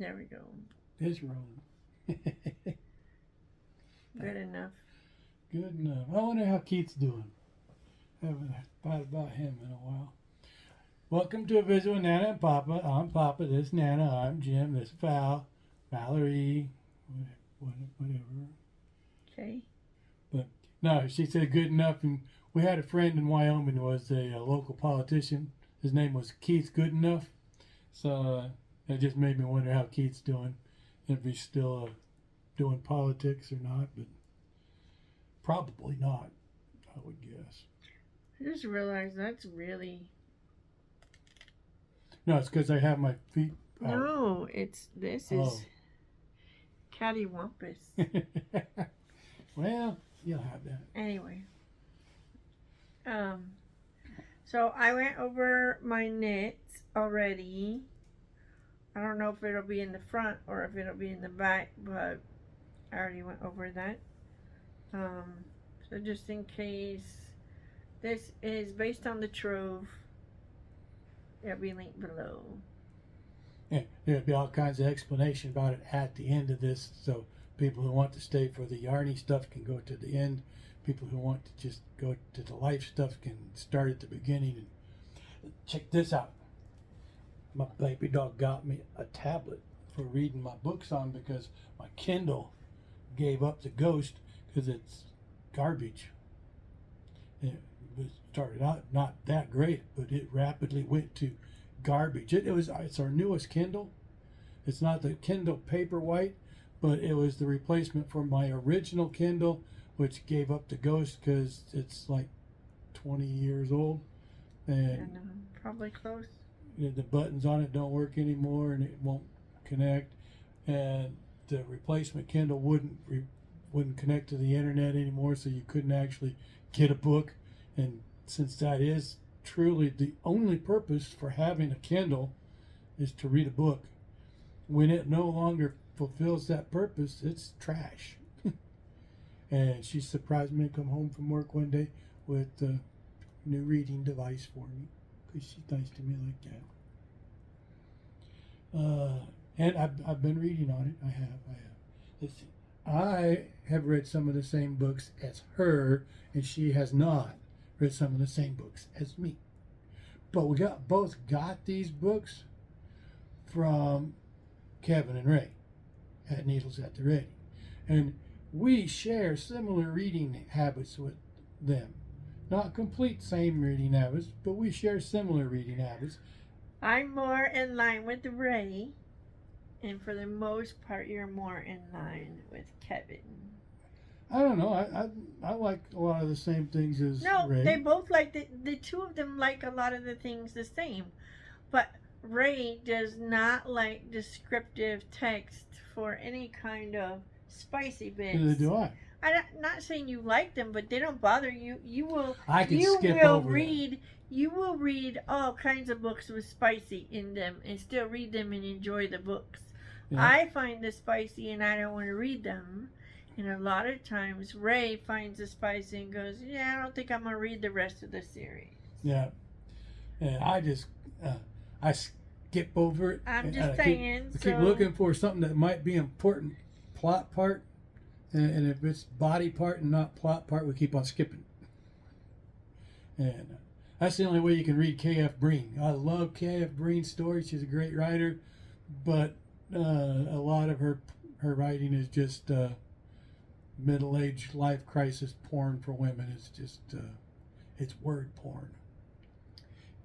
There we go. It's rolling. Good enough. Good enough. I wonder how Keith's doing. Haven't thought about him in a while. Welcome to a visit with Nana and Papa. I'm Papa. This is Nana. I'm Jim. This is Val. Valerie. Whatever. Okay. But no, she said good enough. And we had a friend in Wyoming who was a local politician. His name was Keith Goodenough. So it just made me wonder how Keith's doing. If he's still doing politics or not. But probably not, I would guess. I just realized that's really. No, it's because I have my feet out. No, this is cattywampus. Well, you'll have that. Anyway. So I went over my knits already. I don't know if it'll be in the front or if it'll be in the back, but I already went over that. So just in case, this is based on the Trove. It'll be linked below. Yeah, there'll be all kinds of explanation about it at the end of this, so people who want to stay for the yarny stuff can go to the end. People who want to just go to the life stuff can start at the beginning. And check this out. My baby dog got me a tablet for reading my books on because my Kindle gave up the ghost because it's garbage. It started out not that great, but it rapidly went to garbage. It's our newest Kindle. It's not the Kindle Paperwhite, but it was the replacement for my original Kindle, which gave up the ghost because it's like 20 years old, and probably close. The buttons on it don't work anymore, and it won't connect. And the replacement Kindle wouldn't connect to the internet anymore, so you couldn't actually get a book. And since that is truly the only purpose for having a Kindle is to read a book, when it no longer fulfills that purpose, it's trash. And she surprised me to come home from work one day with a new reading device for me because she's nice to me like that. And I've been reading on it. I have. Let's see. I have read some of the same books as her, and she has not read some of the same books as me. But we both got these books from Kevin and Ray at Needles at the Ready. And we share similar reading habits with them. Not complete same reading habits, but we share similar reading habits. I'm more in line with Ray, and for the most part, you're more in line with Kevin. I don't know. I like a lot of the same things as Ray. They both like the two of them like a lot of the things the same, but Ray does not like descriptive text for any kind of spicy bits. Neither do I. I'm not saying you like them, but they don't bother you. You will read all kinds of books with spicy in them and still read them and enjoy the books. Yeah. I find the spicy and I don't want to read them. And a lot of times Ray finds the spicy and goes, yeah, I don't think I'm going to read the rest of the series. Yeah. And I just, I skip over it. I'm just saying. I keep looking for something that might be important plot part. And if it's body part and not plot part, we keep on skipping. And that's the only way you can read K.F. Breene. I love K.F. Breene's stories. She's a great writer. But a lot of her writing is just middle-aged life crisis porn for women. It's just, it's word porn.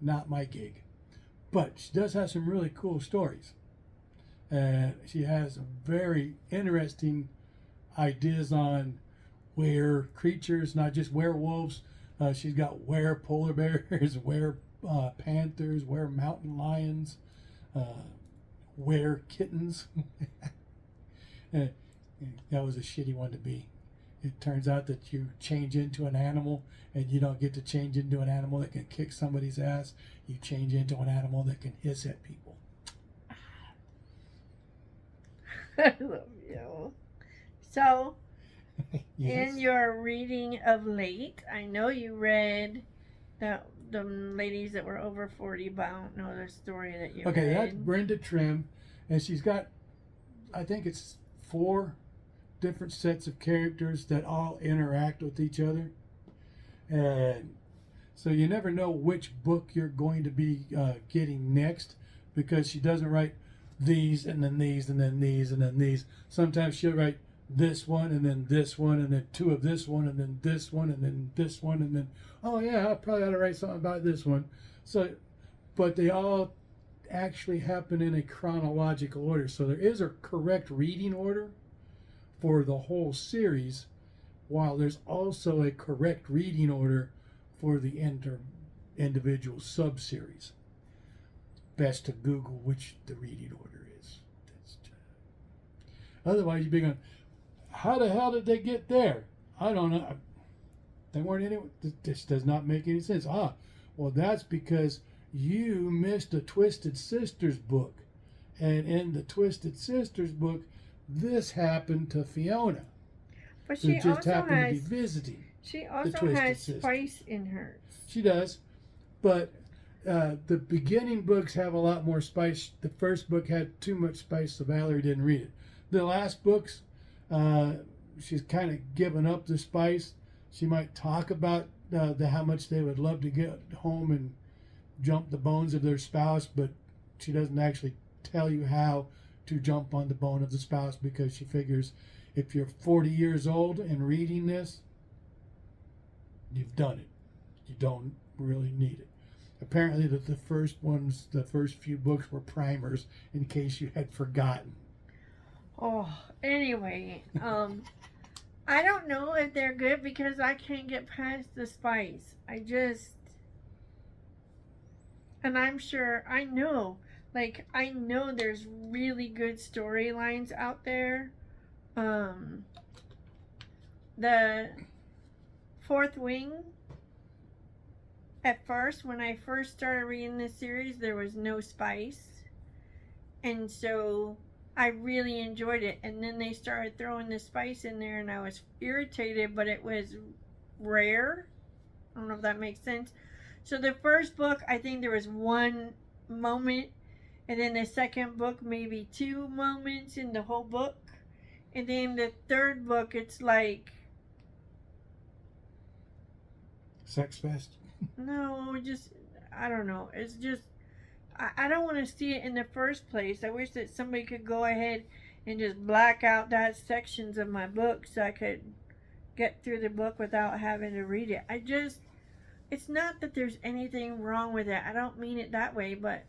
Not my gig. But she does have some really cool stories. And she has a very interesting ideas on were creatures, not just werewolves. She's got were polar bears, were panthers, were mountain lions, were kittens. That was a shitty one to be. It turns out that you change into an animal and you don't get to change into an animal that can kick somebody's ass. You change into an animal that can hiss at people. I love you. So, yes. In your reading of late, I know you read the ladies that were over 40, but I don't know the story that you read. Okay, that's Brenda Trim, and she's got I think it's 4 different sets of characters that all interact with each other, and so you never know which book you're going to be getting next, because she doesn't write these and then these and then these and then these. Sometimes she'll write this one and then this one and then 2 of this one and then this one and then this one and then, oh yeah, I probably ought to write something about this one. So, but they all actually happen in a chronological order. So there is a correct reading order for the whole series, while there's also a correct reading order for the individual sub-series. Best to Google which the reading order is. Otherwise, you'd be going, how the hell did they get there? I don't know. They weren't in it. This does not make any sense. Well, that's because you missed a Twisted Sisters book. And in the Twisted Sisters book, this happened to Fiona. But Who she just also happened has, to be visiting. she also Twisted has Sisters. spice in hers. She does. But the beginning books have a lot more spice. The first book had too much spice, so Valerie didn't read it. The last books, she's kind of given up the spice. She might talk about how much they would love to get home and jump the bones of their spouse, but she doesn't actually tell you how to jump on the bone of the spouse, because she figures if you're 40 years old and reading this, you've done it. You don't really need it. Apparently the first few books were primers in case you had forgotten. Oh, anyway, I don't know if they're good because I can't get past the spice. And I'm sure, I know there's really good storylines out there. The Fourth Wing, at first, when I first started reading this series, there was no spice. And so I really enjoyed it. And then they started throwing the spice in there and I was irritated, but it was rare. I don't know if that makes sense. So the first book, I think there was 1 moment. And then the second book, maybe 2 moments in the whole book. And then the third book, it's like... Sex fest? No, just, I don't know. It's just, I don't want to see it in the first place. I wish that somebody could go ahead and just black out that sections of my book so I could get through the book without having to read it. It's not that there's anything wrong with it. I don't mean it that way, but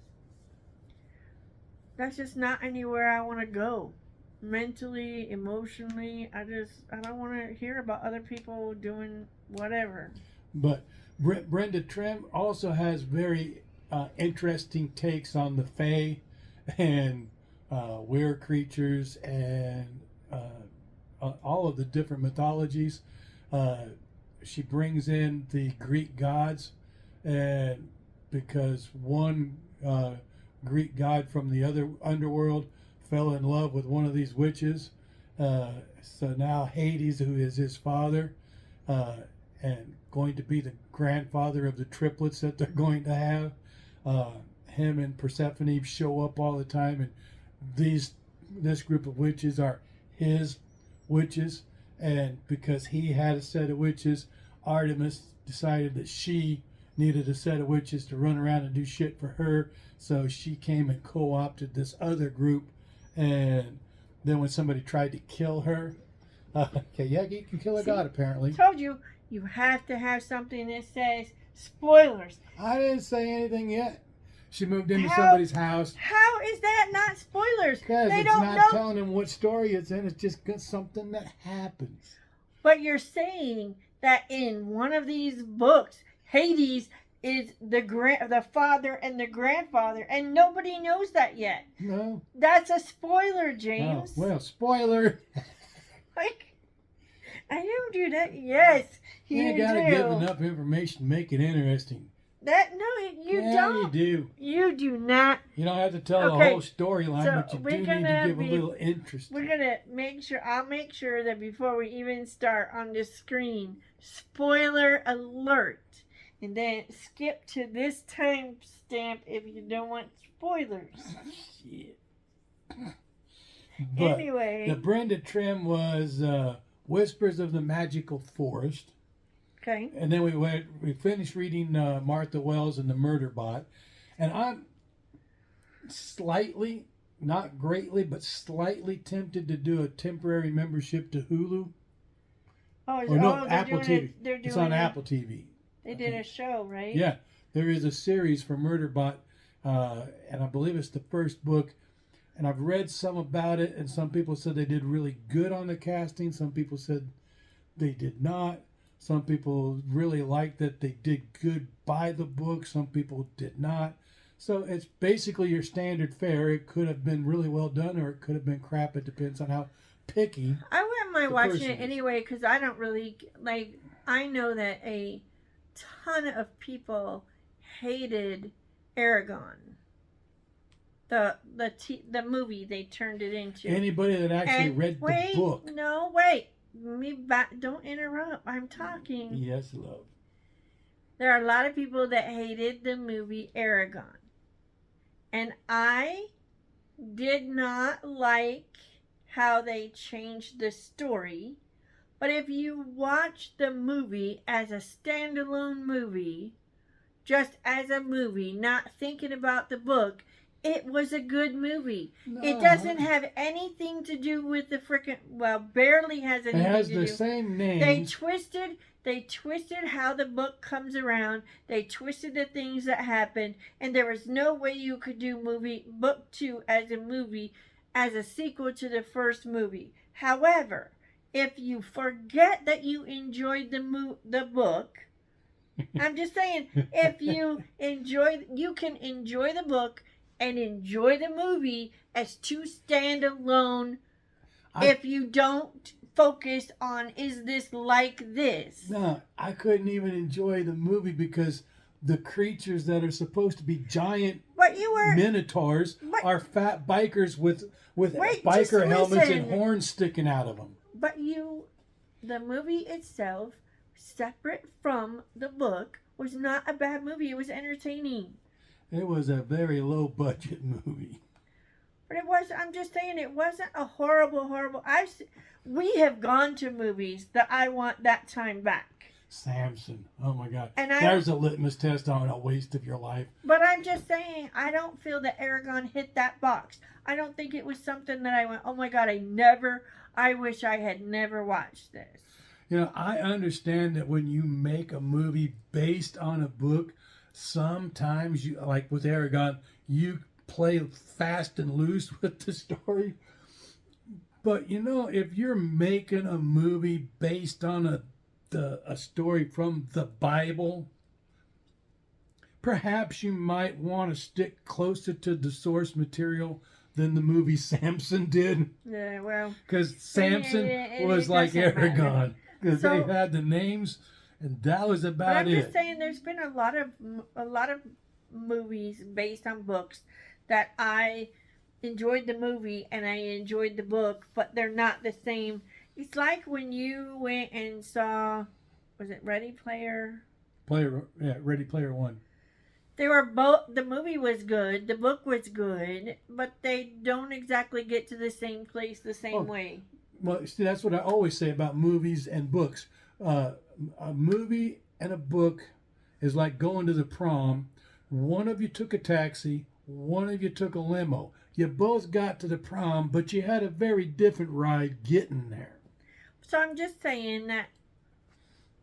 that's just not anywhere I want to go. Mentally, emotionally, I don't want to hear about other people doing whatever. But Brenda Trim also has very interesting takes on the Fae and weird creatures and all of the different mythologies. She brings in the Greek gods, and because one Greek god from the other underworld fell in love with one of these witches, so now Hades, who is his father, and going to be the grandfather of the triplets that they're going to have, him and Persephone show up all the time, and this group of witches are his witches, and because he had a set of witches, Artemis decided that she needed a set of witches to run around and do shit for her, so she came and co-opted this other group. And then when somebody tried to kill her, okay, yeah, you can kill a god apparently. Told you, you have to have something that says spoilers. I didn't say anything yet. She moved into somebody's house. How is that not spoilers? Because They it's don't not know. telling them what story it's in. It's just something that happens. But you're saying that in one of these books, Hades is the father and the grandfather, and nobody knows that yet. No. That's a spoiler, Oh, James. well, spoiler. Like, I don't do that. Yes, You you gotta do. give enough information to make it interesting. You Yeah, don't. you do. You do not. You don't have to tell the Okay, whole storyline, so but you we're do need gonna to give be- a little interest. We're gonna make sure. I'll make sure that before we even start on the screen, spoiler alert, and then skip to this timestamp if you don't want spoilers. Shit. But Anyway. the Brenda Trim was Whispers of the Magical Forest. Okay. And then we finished reading Martha Wells and the Murder Bot. And I'm slightly, not greatly, but slightly tempted to do a temporary membership to Hulu. Or no, Apple TV. It's on Apple TV. They did a show, right? Yeah, there is a series for Murderbot, and I believe it's the first book. And I've read some about it, and some people said they did really good on the casting. Some people said they did not. Some people really liked that they did good by the book. Some people did not. So it's basically your standard fare. It could have been really well done, or it could have been crap. It depends on how picky. I wouldn't mind watching it anyway, because I don't really like. I know that a ton of people hated Aragon, the movie they turned it into. Anybody that actually read the book. No, wait. Me back. Don't interrupt. I'm talking. Yes, love. There are a lot of people that hated the movie Aragon, and I did not like how they changed the story. But if you watch the movie as a standalone movie, just as a movie, not thinking about the book, it was a good movie. No. It doesn't have anything to do with the frickin', well, barely has anything to do. It has the same name. They twisted how the book comes around. They twisted the things that happened, and there was no way you could do book 2 as a movie as a sequel to the first movie. However, if you forget that you enjoyed the book, I'm just saying, if you can enjoy the book and enjoy the movie as two standalone. If you don't focus on, is this like this? No, I couldn't even enjoy the movie because the creatures that are supposed to be giant minotaurs are fat bikers with biker helmets and horns sticking out of them. But the movie itself, separate from the book, was not a bad movie. It was entertaining. It was a very low budget movie. But I'm just saying, it wasn't a horrible. We have gone to movies that I want that time back. Samson. Oh my God. There's a litmus test on a waste of your life. But I'm just saying, I don't feel that Aragon hit that box. I don't think it was something that I went, oh my God, I wish I had never watched this. You know, I understand that when you make a movie based on a book, sometimes you, like with Aragon, you play fast and loose with the story. But you know, if you're making a movie based on a story from the Bible, perhaps you might want to stick closer to the source material than the movie Samson did. Yeah, well, because Samson was like Aragon, because they had the names, and that was about it. I'm just saying, there's been a lot of movies based on books that I enjoyed the movie and I enjoyed the book, but they're not the same. It's like when you went and saw, was it Ready Player One. They were both, the movie was good, the book was good, but they don't exactly get to the same place the same way. Well, see, that's what I always say about movies and books. A movie and a book is like going to the prom. One of you took a taxi, one of you took a limo. You both got to the prom, but you had a very different ride getting there. So I'm just saying that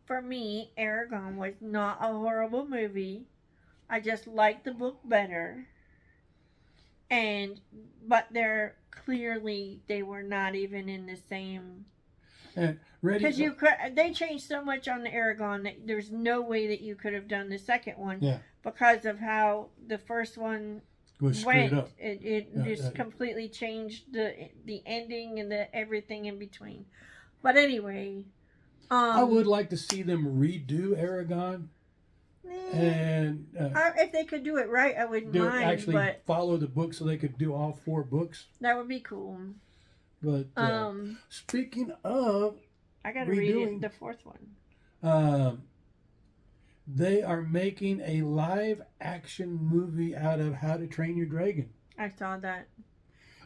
for me, Aragon was not a horrible movie. I just liked the book better. But they were not even in the same. Because they changed so much on the Aragon that there's no way that you could have done the second one. Yeah. Because of how the first one was screwed up. It just completely changed the ending and the everything in between. But anyway, I would like to see them redo Aragon. And if they could do it right, I wouldn't mind. Actually, follow the book so they could do all 4 books. That would be cool. But speaking of, I gotta read it, the 4th one. They are making a live action movie out of How to Train Your Dragon. I saw that.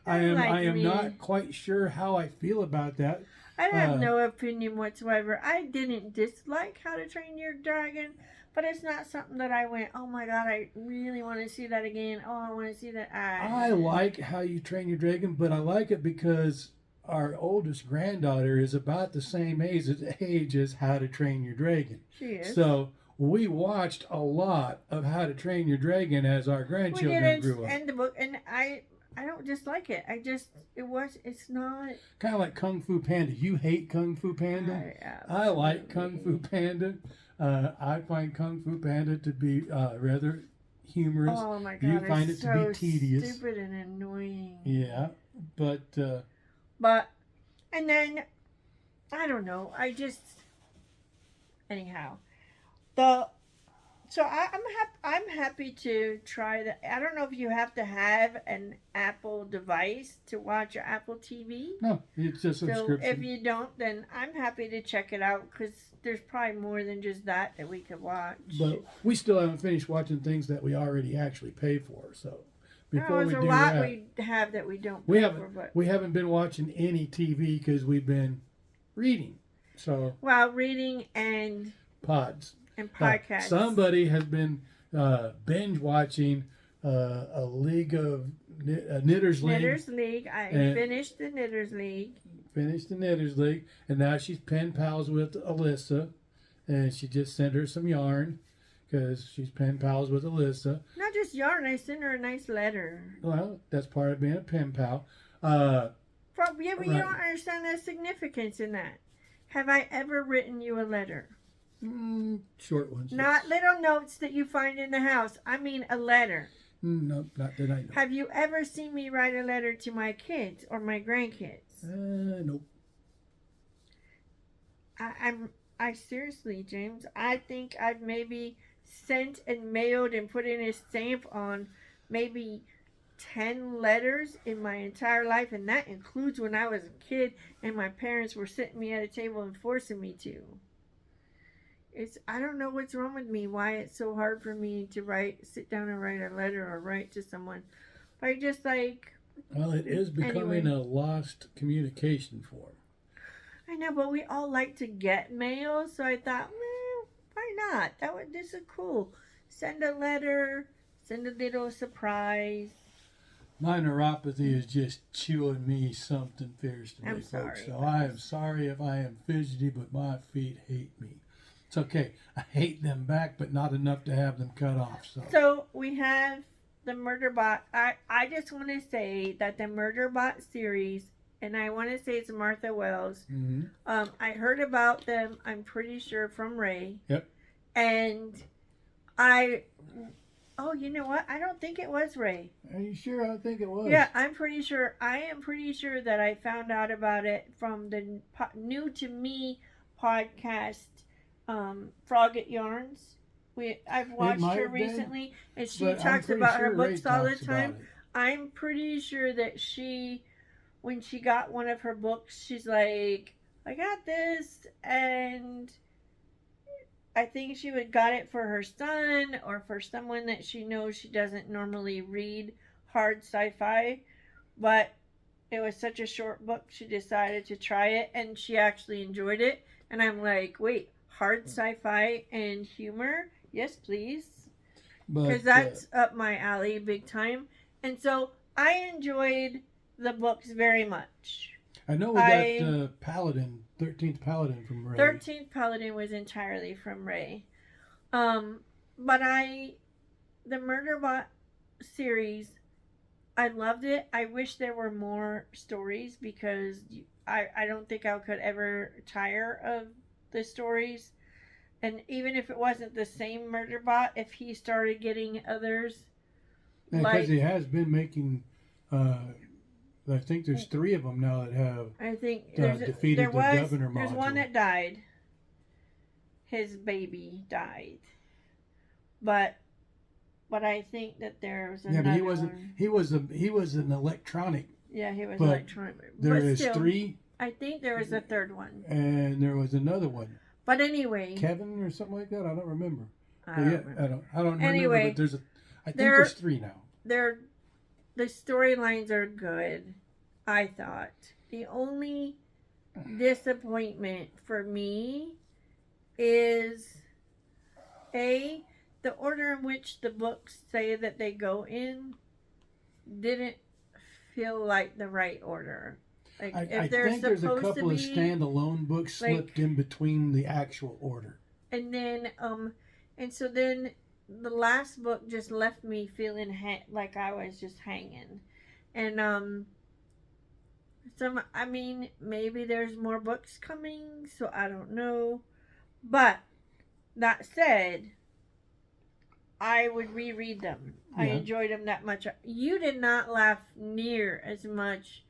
I am Like me. not quite sure how I feel about that. I have Uh, no opinion whatsoever. I didn't dislike How to Train Your Dragon, but it's not something that I went, oh my god, I really want to see that again. Oh, I want to see that. I like How You Train Your Dragon, but I like it because our oldest granddaughter is about the same age as How to Train Your Dragon. She is. So we watched a lot of How to Train Your Dragon as our We grandchildren did grew up. and the book, and I don't dislike it. It's not. Kind of like Kung Fu Panda. You hate Kung Fu Panda? I like Kung Fu Panda. I find Kung Fu Panda to be rather humorous. Oh my god, You find it it's to be so tedious. stupid and annoying. Yeah, but But, and then, I don't know. Anyhow, I'm happy to try that. I don't know if you have to have an Apple device to watch your Apple TV. no, it's a So subscription. if you don't, then I'm happy to check it out because there's probably more than just that we could watch. But we still haven't finished watching things that we already actually pay for. So before there's we a do lot that, we have that we don't we pay haven't for, but we haven't been watching any TV because we've been reading. So reading and pods. podcasts. Somebody has been binge watching a League of Knitters League. Knitters League. I And- finished the Knitters League. Finished the Knitters League, and now she's pen pals with Alyssa, and she just sent her some yarn because she's pen pals with Alyssa. Not just yarn. I sent her a nice letter. Well, that's part of being a pen pal. Yeah, but you Right. don't understand the significance in that. Have I ever written you a letter? Short ones. Not little notes that you find in the house. I mean a letter. No, not that I know. Have you ever seen me write a letter to my kids or my grandkids? Nope. I seriously, James, I think I've maybe sent and mailed and put in a stamp on maybe 10 letters in my entire life, and that includes when I was a kid and my parents were sitting me at a table and forcing me to. I don't know what's wrong with me, why it's so hard for me to sit down and write a letter or write to someone. But I just Well, it is becoming Anyway. a lost communication form. I know, but we all like to get mail, so I thought, well, why not? This is cool. Send a letter, send a little surprise. My neuropathy is just chewing me something fiercely, I'm folks. sorry. So I am sorry if I am fidgety, but my feet hate me. It's okay. I hate them back, but not enough to have them cut off. So we have the Murderbot. I just want to say that the Murderbot series, and I want to say it's Martha Wells. Mm-hmm. I heard about them, I'm pretty sure, from Ray. Yep. And oh, you know what? I don't think it was Ray. Are you sure? I think it was. Yeah, I'm pretty sure. I am pretty sure that I found out about it from the New to Me podcast, Frogget Yarns. I've watched might her have been, recently, and she But I'm talks pretty about sure her Ray books all the talks about time. it. I'm pretty sure that when she got one of her books, she's like, I got this, and I think she got it for her son or for someone that she knows she doesn't normally read hard sci-fi, but it was such a short book, she decided to try it, and she actually enjoyed it. And I'm like, wait, hard sci-fi and humor? Yes, please. Because that's up my alley big time. And so I enjoyed the books very much. I know we got Paladin, 13th Paladin from Ray. 13th Paladin was entirely from Ray. But the Murderbot series, I loved it. I wish there were more stories because I don't think I could ever tire of the stories. And even if it wasn't the same Murderbot, if he started getting others. Because he has been making, I think there's 3 of them now that have I think defeated the Governor module. There's one that died. His baby died. But I think that there's another but he wasn't. one. He was an electronic. Yeah, he was But electronic. There but is still, 3, I think there was a third one. and there was another one, But anyway, Kevin or something like that. I don't remember. I don't remember. I don't remember. Anyway, but I think there- there's 3 now. They're the storylines are good, I thought. The only disappointment for me is A, the order in which the books say that they go in didn't feel like the right order. Like I if they're think there's a supposed to couple of be, standalone books slipped in between the actual order. and then and so then the last book just left me feeling like I was just hanging, and some, I mean, maybe there's more books coming, so I don't know. But that said, I would reread them. I Yeah. enjoyed them that much. You did not laugh near as much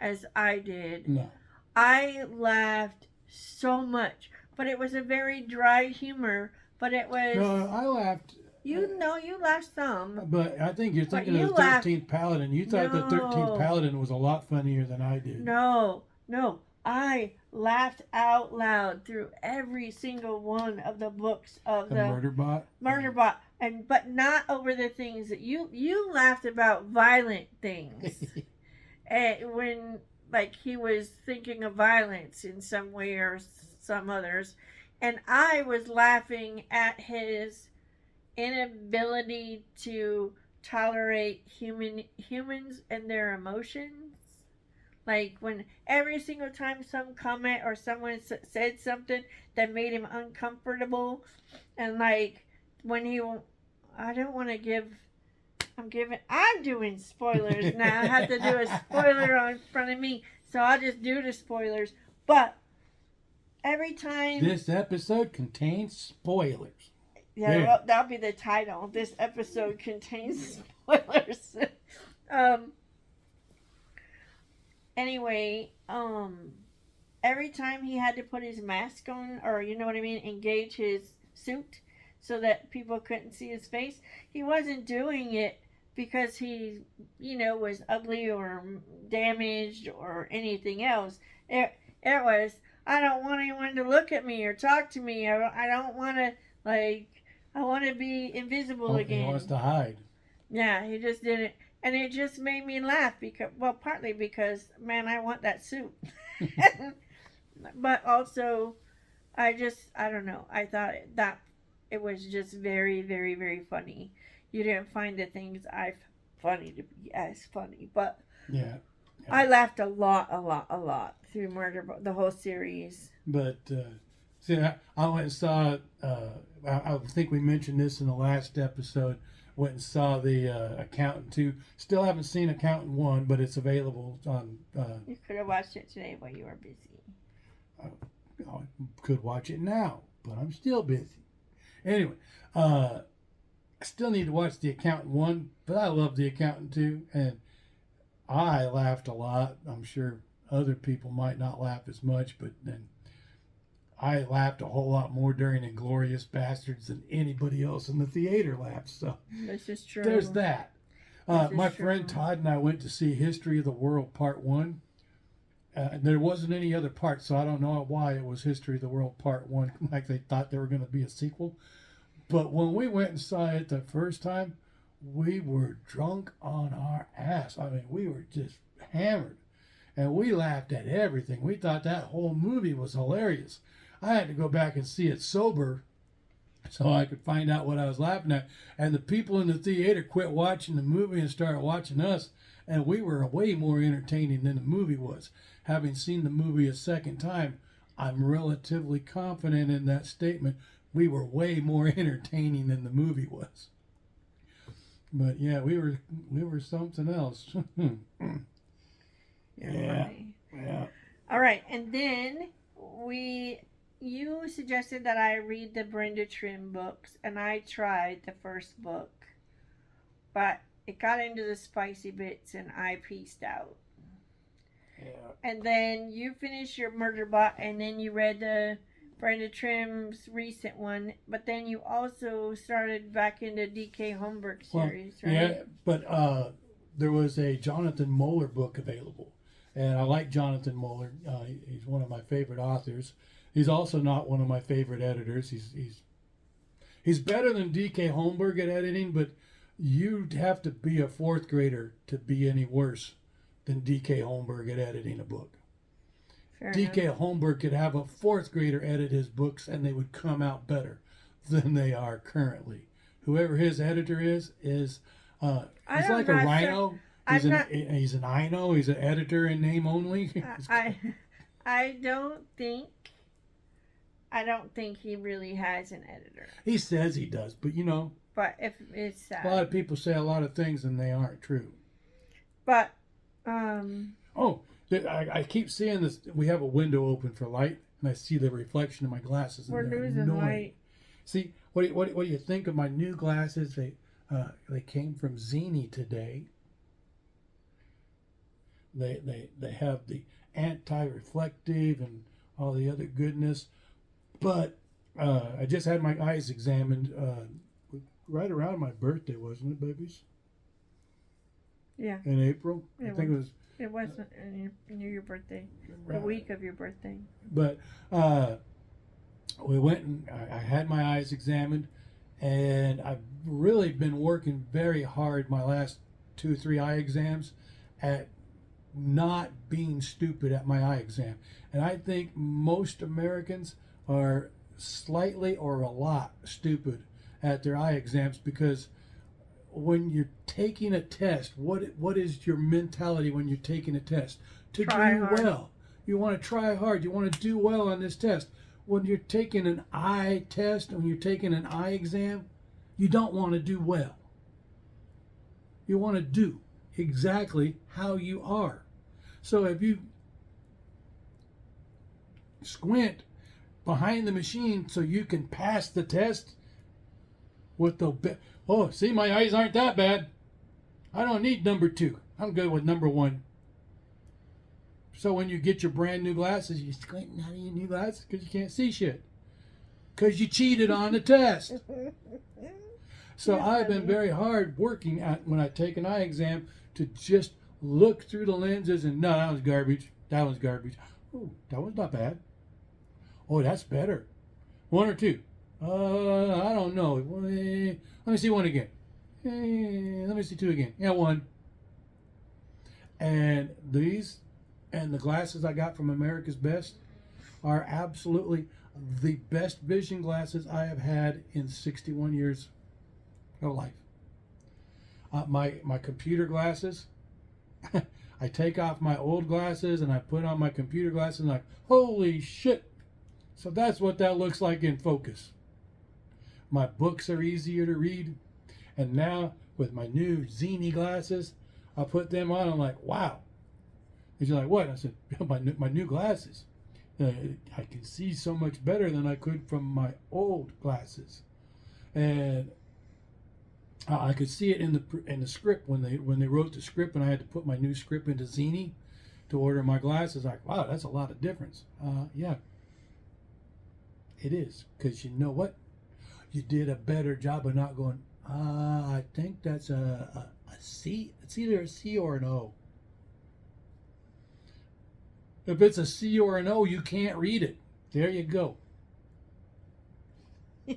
as I did. No. I laughed so much, but it was a very dry humor. But it was. No, I laughed. You know, you laughed some. But I think you're thinking you of the 13th Paladin. You thought the 13th No. Paladin was a lot funnier than I did. No, no. I laughed out loud through every single one of the books of The the Murderbot. and but not over the things that you laughed about violent things. And when like he was thinking of violence in some way or some others, and I was laughing at his inability to tolerate humans and their emotions. Like when every single time some comment or someone said something that made him uncomfortable, and like when he, I don't want to give. I'm doing spoilers now. I have to do a spoiler on front of me, so I'll just do the spoilers. But every time This episode contains spoilers. yeah, well, that'll be the title. This episode contains spoilers. Anyway, every time he had to put his mask on, or you know what I mean, engage his suit so that people couldn't see his face, he wasn't doing it because he, was ugly or damaged or anything else. It was, I don't want anyone to look at me or talk to me. I don't want to, I want to be invisible again. He wants to hide. Yeah, he just didn't. And it just made me laugh because, well, partly because, man, I want that suit. But also, I don't know. I thought that it was just very, very, very funny. You didn't find the things I funny to be as funny, but yeah. I laughed a lot through the whole series. But see, I went and saw. I think we mentioned this in the last episode. Went and saw the Accountant 2. Still haven't seen Accountant 1, but it's available on. You could have watched it today while you were busy. I could watch it now, but I'm still busy. Anyway, I still need to watch the Accountant 1, but I love the Accountant 2, and I laughed a lot. I'm sure other people might not laugh as much, but then I laughed a whole lot more during Inglourious Bastards than anybody else in the theater laughed. So this is true. There's that. My friend Todd and I went to see History of the World Part 1. There wasn't any other part, so I don't know why it was History of the World Part 1, like they thought there were going to be a sequel. But when we went and saw it the first time, we were drunk on our ass. I mean, we were just hammered. And we laughed at everything. We thought that whole movie was hilarious. I had to go back and see it sober so I could find out what I was laughing at. And the people in the theater quit watching the movie and started watching us. And we were way more entertaining than the movie was. Having seen the movie a second time, I'm relatively confident in that statement. We were way more entertaining than the movie was. But yeah, we were something else. Yeah. All right, and then you suggested that I read the Brenda Trim books, and I tried the first book, but it got into the spicy bits, and I pieced out. Yeah. And then you finished your Murderbot, and then you read the Brenda Trim's recent one, but then you also started back into D.K. Holmberg series, right? Yeah, but there was a Jonathan Moeller book available, and I like Jonathan Moeller. He's one of my favorite authors. He's also not one of my favorite editors. He's better than D.K. Holmberg at editing, but you'd have to be a fourth grader to be any worse than D.K. Holmberg at editing a book. Fair D.K. enough. Holmberg could have a fourth grader edit his books and they would come out better than they are currently. Whoever his editor is he's like a rhino. He's he's an INO. He's an editor in name only. I don't think he really has an editor. He says he does, but you know, But if it's sad. a lot of people say a lot of things and they aren't true. But Oh, I keep seeing this. We have a window open for light, and I see the reflection of my glasses. we're And they're losing annoying. light. See, what do you think of my new glasses? They came from Zini today. They have the anti-reflective and all the other goodness, but I just had my eyes examined right around my birthday, wasn't it, babies? Yeah. In April, I think it was. It wasn't near your birthday. The week of your birthday. But we went and I had my eyes examined, and I've really been working very hard my last 2-3 eye exams at not being stupid at my eye exam. And I think most Americans are slightly or a lot stupid at their eye exams, because when you're taking a test, what is your mentality when you're taking a test? To Try do hard. well. You want to try hard. You want to do well on this test. When you're taking an eye test, when you're taking an eye exam, you don't want to do well. You want to do exactly how you are. So if you squint behind the machine so you can pass the test with oh, see, my eyes aren't that bad. I don't need number 2. I'm good with number 1. So when you get your brand new glasses, you squinting out of your new glasses because you can't see shit. Because you cheated on the test. So I've been very hard working at when I take an eye exam to just look through the lenses and no, that was garbage. That was garbage. Oh, that was not bad. Oh, that's better. 1 or 2. I don't know. Let me see 1 again. Let me see 2 again. Yeah, 1. And these and the glasses I got from America's Best are absolutely the best vision glasses I have had in 61 years of life. My computer glasses, I take off my old glasses and I put on my computer glasses and I'm like, holy shit. So that's what that looks like in focus. My books are easier to read. And now with my new Zini glasses, I put them on. I'm like, wow. And you're like, what? I said, my new glasses. I can see so much better than I could from my old glasses. And I could see it in the script when they wrote the script, and I had to put my new script into Zini to order my glasses. Like, wow, that's a lot of difference. Yeah, it is, because you know what? You did a better job of not going. I think that's a C. It's either a C or an O. If it's a C or an O, you can't read it. There you go. I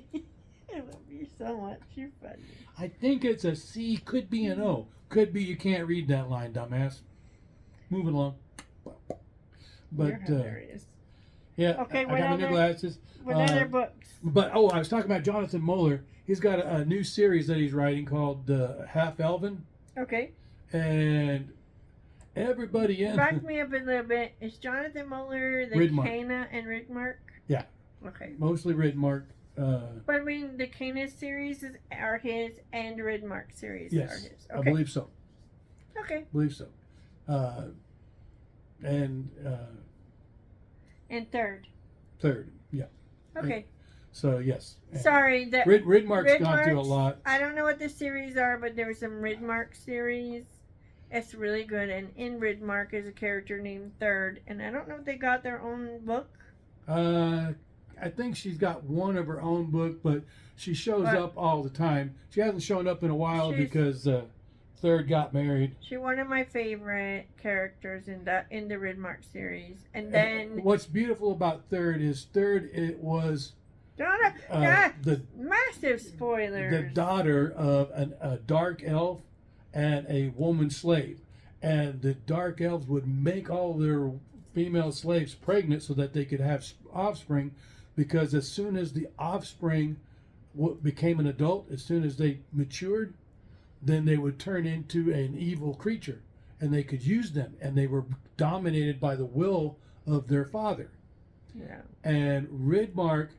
love you so much. You're funny. I think it's a C. Could be an O. Could be you can't read that line, dumbass. Moving along. But You're hilarious. yeah, Okay, I what got my new other- glasses. What other books? But I was talking about Jonathan Moeller. He's got a new series that he's writing called Half Elven, Okay. and everybody in Back me up a little bit. Is Jonathan Moeller the Ridmark. Cana and Ridmark? Yeah. Okay. mostly Ridmark. But I mean, the Cana series are his, and the Ridmark series are Yes, his. I Okay. believe so. Okay. Believe so. And And third. third, yeah. Okay. So yes. Sorry. That Ridmark's gone through a Ridmark's- lot. I don't know what the series are, but there was some Ridmark series. It's really good. And in Ridmark is a character named Third. And I don't know if they got their own book. I think she's got one of her own book, but she shows But- up all the time. She hasn't shown up in a while She's- because Third got married. She's one of my favorite characters in the Ridmark series. And then What's beautiful about Third is it was Daughter, the massive spoilers. the daughter of a dark elf and a woman slave. And the dark elves would make all their female slaves pregnant so that they could have offspring, because as soon as the offspring became an adult, as soon as they matured, then they would turn into an evil creature and they could use them, and they were dominated by the will of their father. Yeah. And Ridmark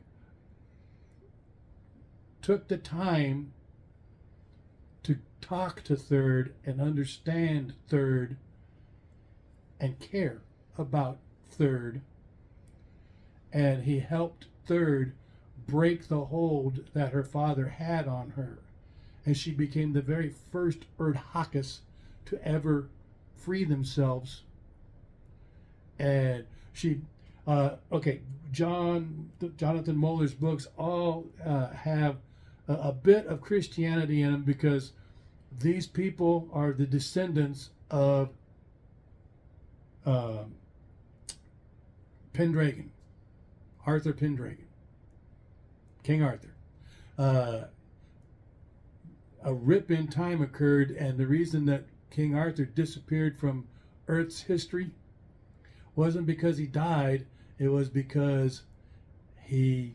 took the time to talk to Third and understand Third and care about Third, and he helped Third break the hold that her father had on her, and she became the very first Erdhakus to ever free themselves. And she Jonathan Muller's books all have a bit of Christianity in them, because these people are the descendants of Pendragon, Arthur Pendragon, King Arthur. A rip in time occurred, and the reason that King Arthur disappeared from Earth's history wasn't because he died, it was because he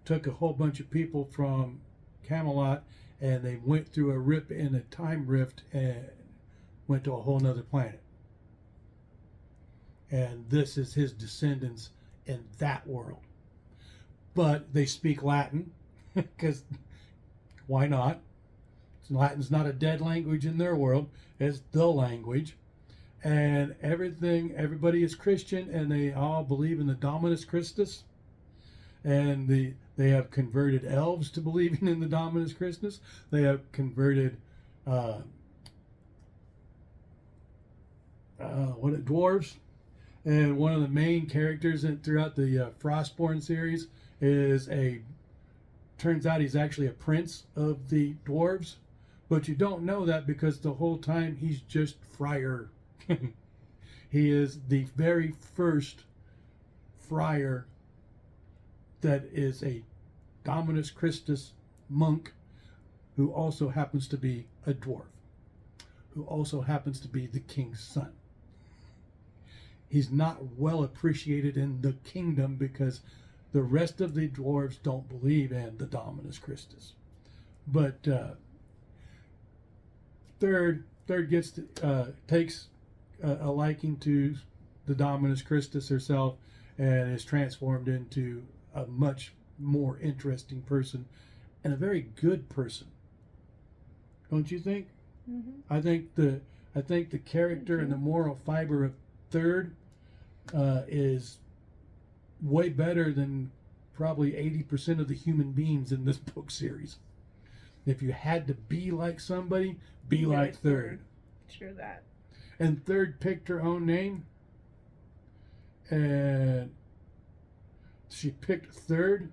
took a whole bunch of people from Camelot and they went through a rip in a time rift and went to a whole nother planet. And this is his descendants in that world. But they speak Latin, because why not? Latin's not a dead language in their world, it's the language. And everybody is Christian, and they all believe in the Dominus Christus. And they have converted elves to believing in the Dominus Christus. They have converted dwarves. And one of the main characters throughout the Frostborn series turns out he's actually a prince of the dwarves. But you don't know that, because the whole time he's just Friar. He is the very first friar that is a Dominus Christus monk, who also happens to be a dwarf, who also happens to be the king's son. He's not well appreciated in the kingdom because the rest of the dwarves don't believe in the Dominus Christus. But Third takes a liking to the Dominus Christus herself and is transformed into a much more interesting person and a very good person. Don't you think? Mm-hmm. I think the character and the moral fiber of Third is way better than probably 80% of the human beings in this book series. If you had to be like somebody, be like Third. True that. And Third picked her own name, and she picked Third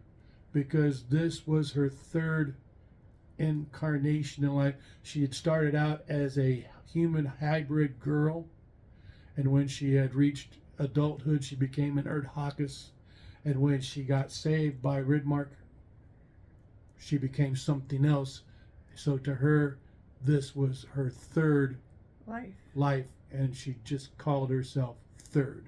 because this was her third incarnation in life. She had started out as a human hybrid girl, and when she had reached adulthood, she became an Erdhakus, and when she got saved by Ridmark, she became something else. So to her, this was her third life, and she just called herself Third.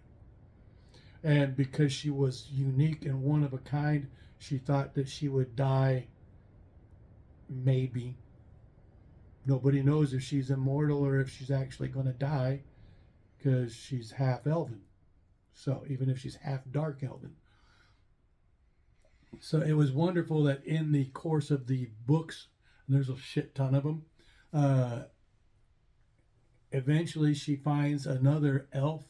And because she was unique and one of a kind, she thought that she would die, maybe. Nobody knows if she's immortal or if she's actually going to die, because she's half elven. So even if she's half dark elven. So it was wonderful that in the course of the books, and there's a shit ton of them, eventually she finds another elf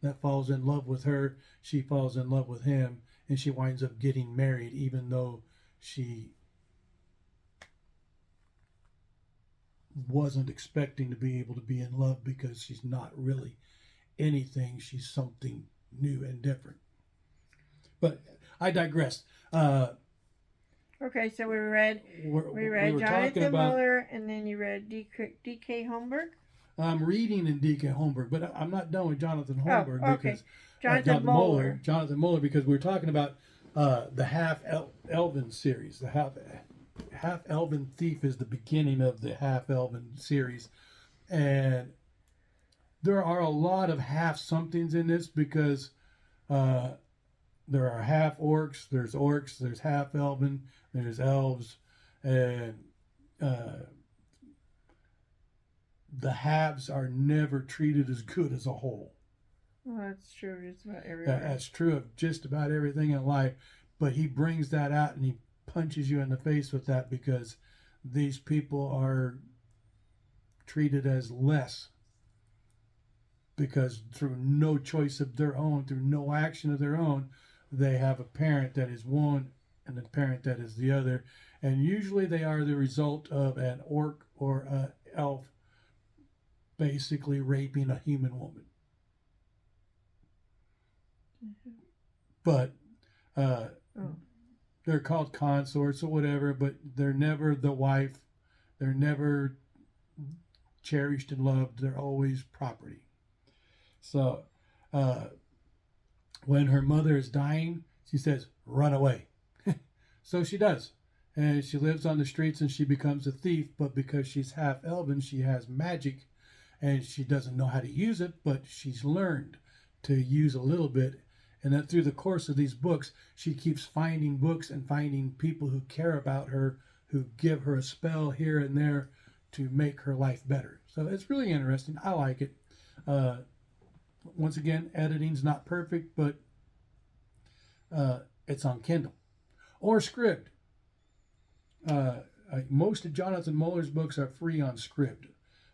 that falls in love with her. She falls in love with him, and she winds up getting married, even though she wasn't expecting to be able to be in love, because she's not really anything. She's something new and different. But I digress. Okay, so we read Jonathan Muller, and then you read D.K. Holmberg. I'm reading in D.K. Holmberg, but I'm not done with Jonathan Holmberg. Okay. Because Jonathan Muller, because we're talking about the Elven series. The half Elven Thief is the beginning of the half Elven series, and there are a lot of half somethings in this because there are half orcs, there's half elven, there's elves, and the halves are never treated as good as a whole. Well, that's true just about everywhere. That's true of just about everything in life, but he brings that out and he punches you in the face with that because these people are treated as less because through no choice of their own, through no action of their own, they have a parent that is one and a parent that is the other. And usually they are the result of an orc or an elf basically raping a human woman. But they're called consorts or whatever, but they're never the wife. They're never cherished and loved. They're always property. So when her mother is dying, she says, run away. So she does. And she lives on the streets and she becomes a thief, but because she's half elven, she has magic and she doesn't know how to use it, but she's learned to use a little bit. And then through the course of these books, she keeps finding books and finding people who care about her, who give her a spell here and there to make her life better. So it's really interesting. I like it. Once again, editing's not perfect, but it's on Kindle or Scribd. Most of Jonathan Muller's books are free on Scribd.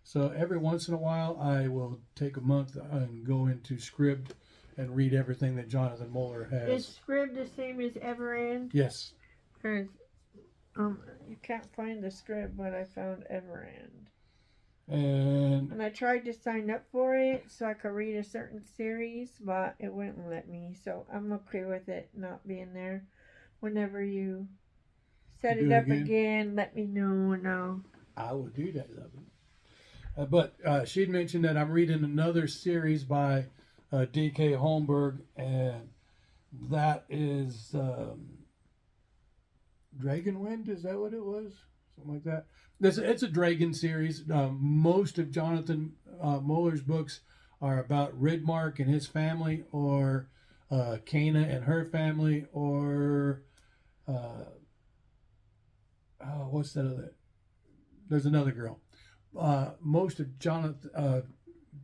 So every once in a while, I will take a month and go into Scribd and read everything that Jonathan Muller has. Is Scribd the same as Everand? Yes. Because you can't find the Scribd, but I found Everand. And I tried to sign up for it so I could read a certain series, but it wouldn't let me. So I'm okay with it not being there. Whenever you set it up again, let me know and I will do that, Lovin. But she'd mentioned that I'm reading another series by D.K. Holmberg, and that is Dragonwind. Is that what it was? Something like that. It's a dragon series. Most of Jonathan Muller's books are about Ridmark and his family, or Kana and her family, or what's that other? There's another girl. Most of Jonathan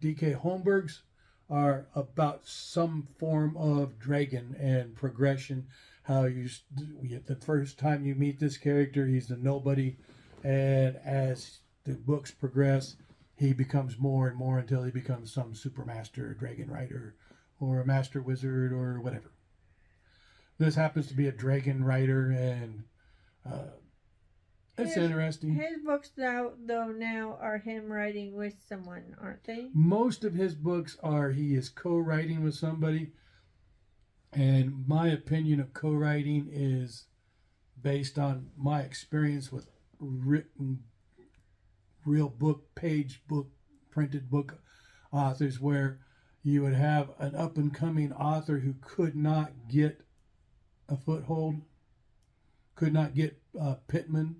D.K. Holmberg's are about some form of dragon and progression. How the first time you meet this character, he's a nobody, and as the books progress, he becomes more and more until he becomes some supermaster dragon rider or a master wizard or whatever. This happens to be a dragon rider, and it's interesting. His books now are him writing with someone, aren't they? Most of his books are he is co-writing with somebody, and my opinion of co-writing is based on my experience with written real printed book authors, where you would have an up-and-coming author who could not get a foothold, could not get Pittman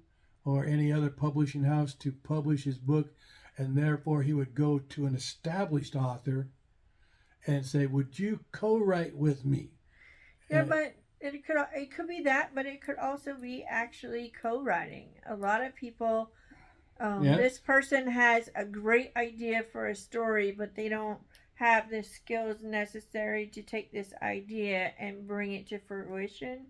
or any other publishing house to publish his book, and therefore he would go to an established author and say, would you co-write with me? Yeah, but it could be that, but it could also be actually co-writing. A lot of people, this person has a great idea for a story, but they don't have the skills necessary to take this idea and bring it to fruition.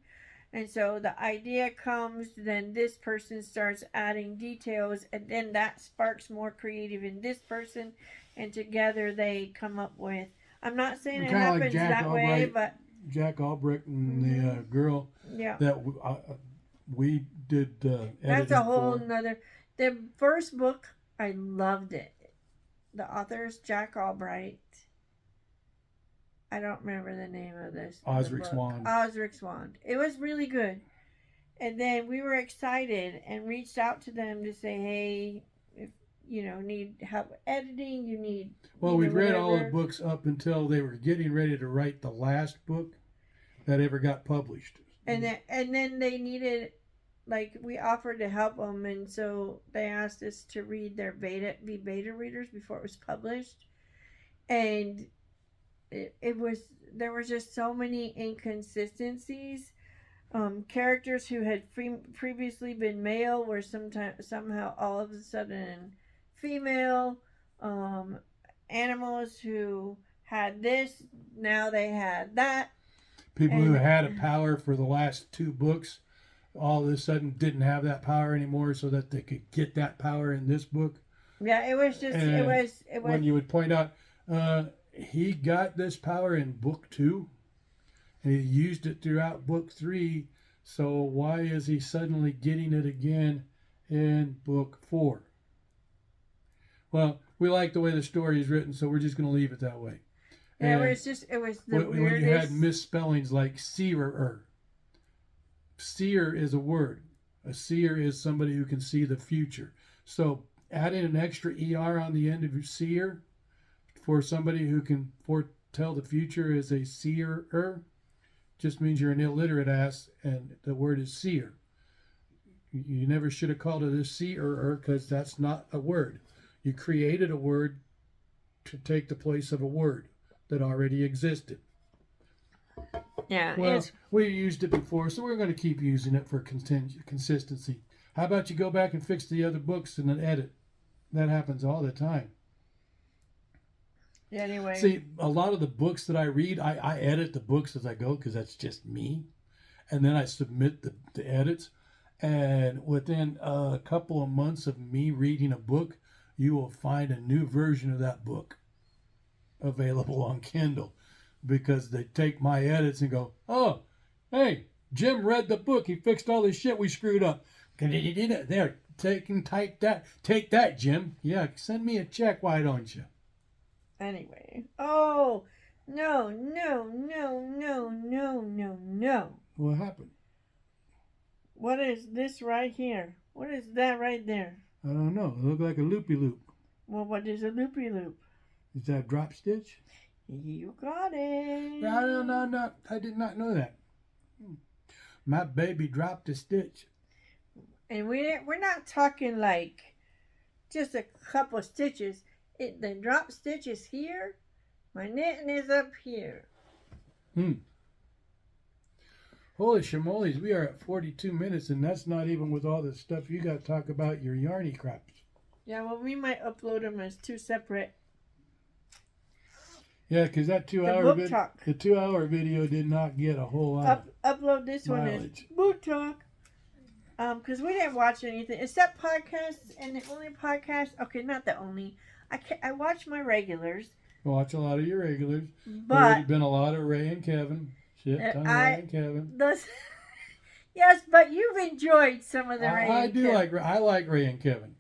And so the idea comes, then this person starts adding details, and then that sparks more creative in this person, and together they come up with. I'm not saying it happens like that way, but Jack Albrecht and the girl that we did editing. That's a whole nother. The first book, I loved it. The author's Jack Albright. I don't remember the name of this. Osric Swan. Osric Swan. It was really good. And then we were excited and reached out to them to say, hey, if need help with editing, you need. Well, we read all the books up until they were getting ready to write the last book that ever got published. And then they needed, like, we offered to help them, and so they asked us to read their beta readers before it was published, and it was, there was just so many inconsistencies. Characters who had previously been male were somehow all of a sudden female. Animals who had this, now they had that. People who And had a power for the last 2 books all of a sudden didn't have that power anymore, so that they could get that power in this book. yeah, it was just And it was when you would point out, he got this power in book 2, and he used it throughout book 3. So why is he suddenly getting it again in book 4? Well, we like the way the story is written, so we're just going to leave it that way. yeah, And it was the when weirdest. you had misspellings like seer. Seer is a word. A seer is somebody who can see the future. So adding an extra ER on the end of your seer for somebody who can foretell the future is a seer just means you're an illiterate ass, and the word is seer. You never should have called it a seer because that's not a word. You created a word to take the place of a word that already existed. Yeah, Well, we used it before, so we're going to keep using it for consistency. How about you go back and fix the other books in an edit? That happens all the time. anyway. See, a lot of the books that I read, I edit the books as I go because that's just me. And then I submit the edits. And within a couple of months of me reading a book, you will find a new version of that book available on Kindle, because they take my edits and go, oh, hey, Jim read the book. He fixed all this shit we screwed up. There, type that. Take that, Jim. Yeah, send me a check. Why don't you? Anyway. Oh, no. What happened? What is this right here? What is that right there? I don't know. It looked like a loopy-loop. Well, what is a loopy-loop? Is that drop stitch? You got it. No. I did not know that. My baby dropped a stitch. And we're not talking like just a couple stitches. The drop stitch is here. My knitting is up here. Holy shimolies, we are at 42 minutes, and that's not even with all the stuff you got to talk about your yarny craps. Yeah, well, we might upload them as 2 separate. Yeah, because that 2-hour video did not get a whole lot. Upload this mileage. one as book talk. Because we didn't watch anything except podcasts, and the only podcast. Okay, not the only. I watch my regulars. Watch a lot of your regulars. But there's been a lot of Ray and Kevin. Shit, ton of Ray and Kevin. Yes, but you've enjoyed some of the Ray. I like Ray and Kevin.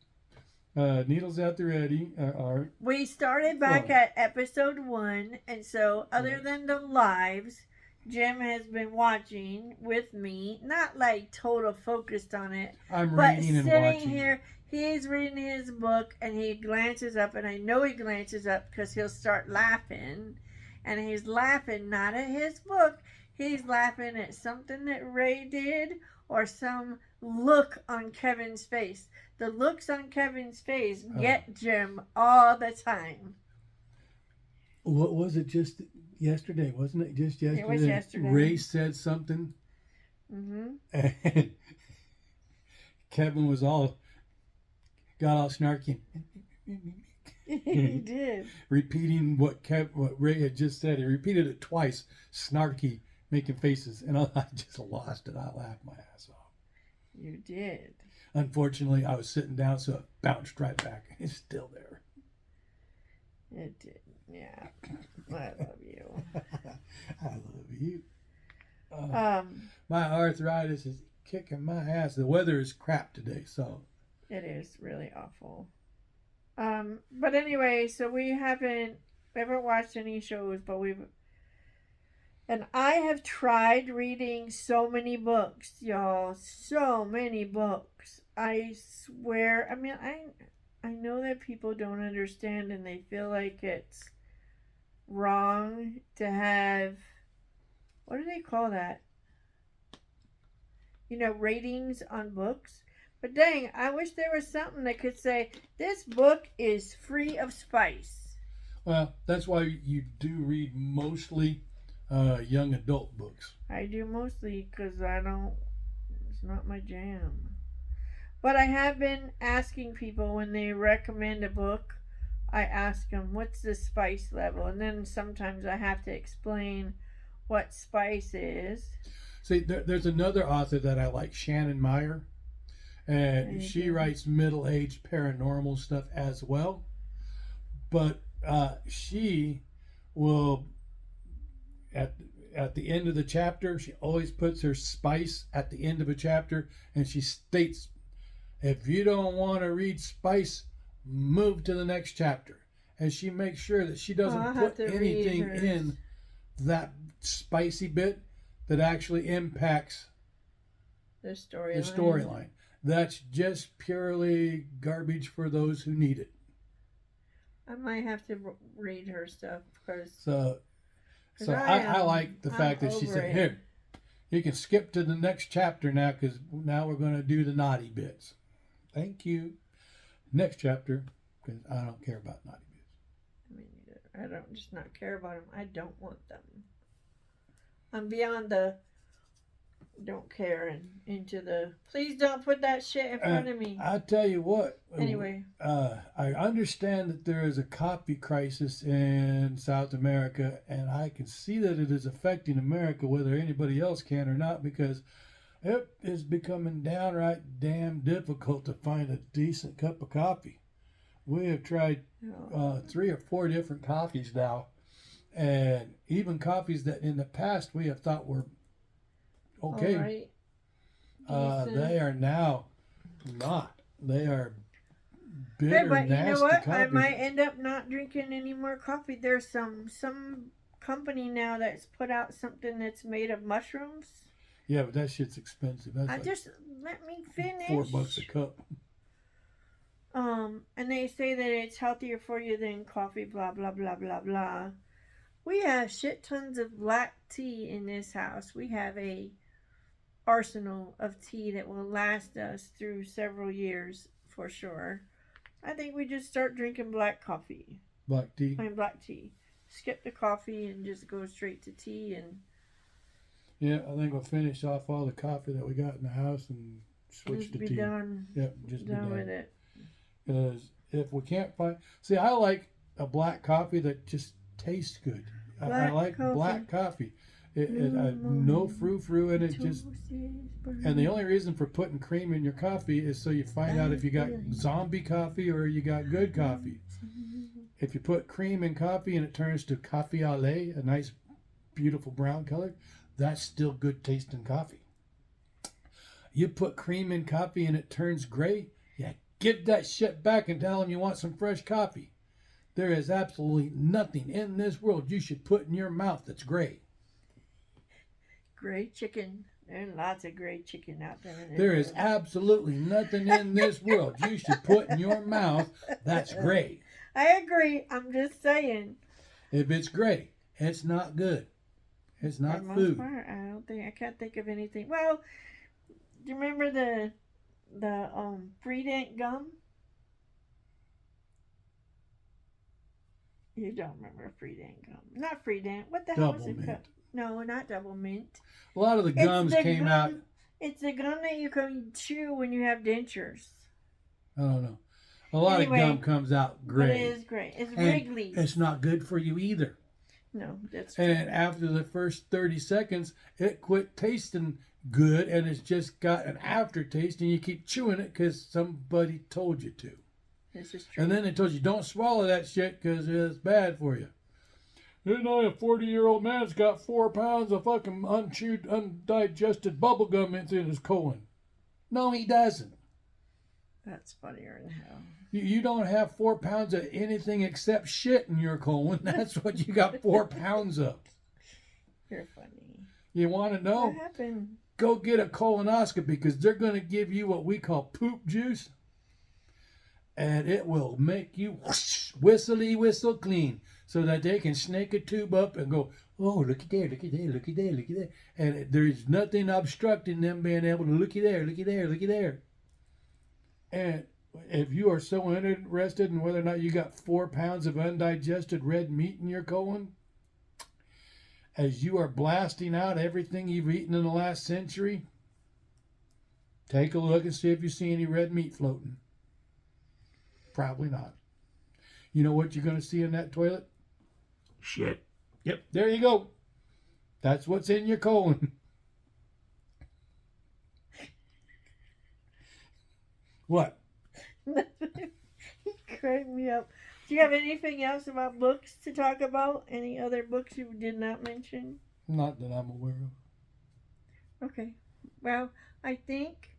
Needles at the Ready are. We started back at episode 1, and so other than the lives, Jim has been watching with me, not like total focused on it, I'm but reading and sitting watching. here. He's reading his book, and he glances up, and I know he glances up because he'll start laughing, and he's laughing not at his book. He's laughing at something that Ray did or some look on Kevin's face. The looks on Kevin's face get Jim all the time. What was it just yesterday? Wasn't it just yesterday? It was yesterday. Ray said something. Mm-hmm. And Kevin got all snarky. He did. Repeating what Ray had just said. He repeated it twice, snarky, making faces. And I just lost it. I laughed my ass off. You did. Unfortunately, I was sitting down, so it bounced right back. It's still there. It did. Yeah. I love you. I love you. My arthritis is kicking my ass. The weather is crap today, so. It is really awful. But anyway, so we haven't watched any shows, but and I have tried reading so many books, y'all. So many books. I swear. I mean, I know that people don't understand and they feel like it's wrong to have, what do they call that? ratings on books. But dang, I wish there was something that could say this book is free of spice. Well, that's why you do read mostly young adult books. I do mostly because it's not my jam. But I have been asking people when they recommend a book, I ask them, what's the spice level? And then sometimes I have to explain what spice is. See, there's another author that I like, Shannon Meyer, and she writes middle-aged paranormal stuff as well. But she will, at the end of the chapter, she always puts her spice at the end of a chapter, and she states, if you don't want to read spice, move to the next chapter. And she makes sure that she doesn't put anything in that spicy bit that actually impacts the storyline. The storyline. That's just purely garbage for those who need it. I might have to read her stuff because. So I like the fact that she said, "Here, you can skip to the next chapter now because now we're going to do the naughty bits." Thank you. Next chapter, because I don't care about naughty bits. Me neither. I don't just not care about them. I don't want them. I'm beyond the don't care and into the please don't put that shit in front of me. I tell you what. Anyway. I understand that there is a coffee crisis in South America, and I can see that it is affecting America whether anybody else can or not, because it is becoming downright damn difficult to find a decent cup of coffee. We have tried 3 or 4 different coffees now, and even coffees that in the past we have thought were okay. They are now not. They are bitter, but nasty you know what? coffees. I might end up not drinking any more coffee. There's some company now that's put out something that's made of mushrooms. Yeah, but that shit's expensive. That's just let me finish. $4 a cup. And they say that it's healthier for you than coffee. Blah blah blah blah blah. We have shit tons of black tea in this house. We have a arsenal of tea that will last us through several years for sure. I think we just start drinking black coffee. Black tea? Black tea. Skip the coffee and just go straight to tea. And yeah, I think we'll finish off all the coffee that we got in the house and switch to tea. Done. Yep, just be done with it. Because if we can't find... See, I like a black coffee that just tastes good. I like black coffee. No frou-frou in it. And the only reason for putting cream in your coffee is so you find out if you got zombie coffee or you got good coffee. If you put cream in coffee and it turns to coffee au lait, a nice, beautiful brown color, that's still good tasting coffee. You put cream in coffee and it turns gray, yeah, give that shit back and tell them you want some fresh coffee. There is absolutely nothing in this world you should put in your mouth that's gray. Gray chicken. There's lots of gray chicken out there. There is absolutely nothing in this world you should put in your mouth that's gray. I agree. I'm just saying. If it's gray, it's not good. It's not food. Part, I can't think of anything. Well, do you remember the Freedent gum? You don't remember Freedent gum. Not Freedent. What the hell was it called? No, not double mint. A lot of the gums came out. It's the gum that you can chew when you have dentures. I don't know. A lot of gum comes out gray. But it is gray. It's Wrigley's. It's not good for you either. No, that's true. And after the first 30 seconds, it quit tasting good and it's just got an aftertaste and you keep chewing it because somebody told you to. This is true. And then they told you, don't swallow that shit because it's bad for you. You know, a 40-year-old man's got 4 pounds of fucking unchewed, undigested bubble gum in his colon. No, he doesn't. That's funnier than hell. You don't have 4 pounds of anything except shit in your colon. That's what you got 4 pounds of. You're funny. You want to know? What happened? Go get a colonoscopy because they're going to give you what we call poop juice. And it will make you whistly whistle clean so that they can snake a tube up and go, Oh, looky there, looky there, looky there, looky there. And there's nothing obstructing them being able to looky there, looky there, looky there. And if you are so interested in whether or not you got 4 pounds of undigested red meat in your colon, as you are blasting out everything you've eaten in the last century, take a look and see if you see any red meat floating. Probably not. You know what you're going to see in that toilet? Shit. Yep, there you go. That's what's in your colon. What? You cracked me up. Do you have anything else about books to talk about? Any other books you did not mention? Not that I'm aware of. Okay. Well, I think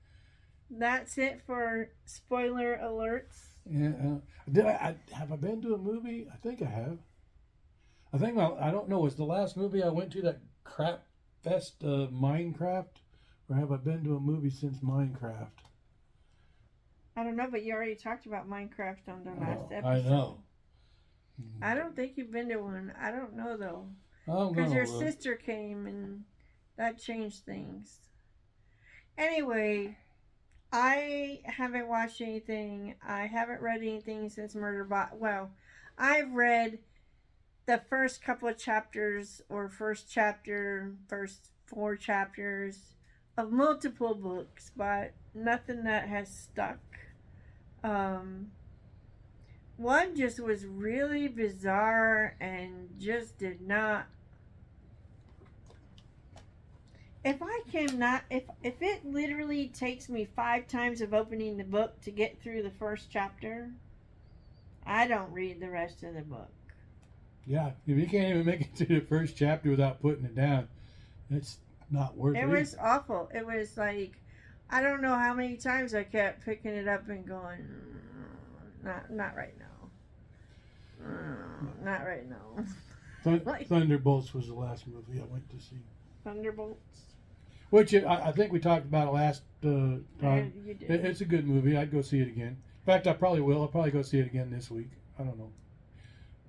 that's it for spoiler alerts. Yeah. Have I been to a movie? I think I have. I don't know. Was the last movie I went to that crap fest Minecraft? Or have I been to a movie since Minecraft? I don't know, but you already talked about Minecraft on the last episode. I know. I don't think you've been to one. I don't know, though. I'm Because gonna your look. sister came and that changed things. Anyway, I haven't watched anything. I haven't read anything since Murderbot. Well, I've read the first couple of chapters, or first 4 chapters of multiple books, but nothing that has stuck. One just was really bizarre and just did not. If it literally takes me 5 times of opening the book to get through the first chapter, I don't read the rest of the book. Yeah, if you can't even make it to the first chapter without putting it down, it's not worth it. It was awful. It was like, I don't know how many times I kept picking it up and going, not right now. Not right now. Thunderbolts was the last movie I went to see. Thunderbolts. Which I think we talked about it last time. You did. It's a good movie. I'd go see it again. In fact, I probably will. I'll probably go see it again this week. I don't know.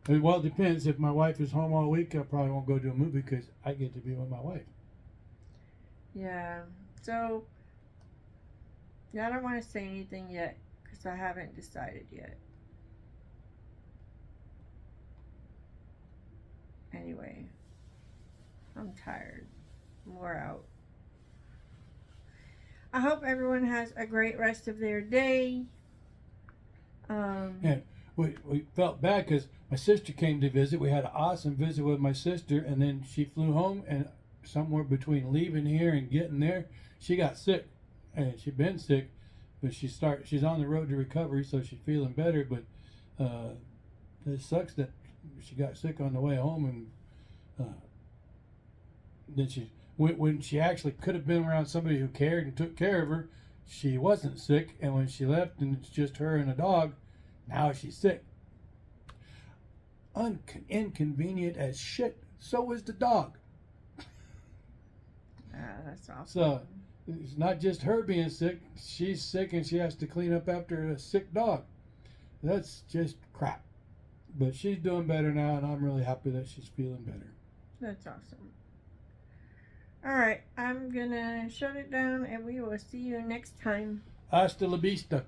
Well, it depends. If my wife is home all week, I probably won't go to a movie because I get to be with my wife. Yeah. So, yeah, I don't want to say anything yet because I haven't decided yet. Anyway, I'm tired. I'm wore out. I hope everyone has a great rest of their day. And we felt bad because my sister came to visit. We had an awesome visit with my sister, and then she flew home, and somewhere between leaving here and getting there, she got sick. And she'd been sick, but she's on the road to recovery, so she's feeling better. But it sucks that she got sick on the way home, and then when she actually could have been around somebody who cared and took care of her, she wasn't sick. And when she left and it's just her and a dog, now she's sick. Inconvenient as shit. So is the dog. That's awesome. So it's not just her being sick. She's sick and she has to clean up after a sick dog. That's just crap. But she's doing better now, and I'm really happy that she's feeling better. That's awesome. Alright, I'm gonna shut it down and we will see you next time. Hasta la vista.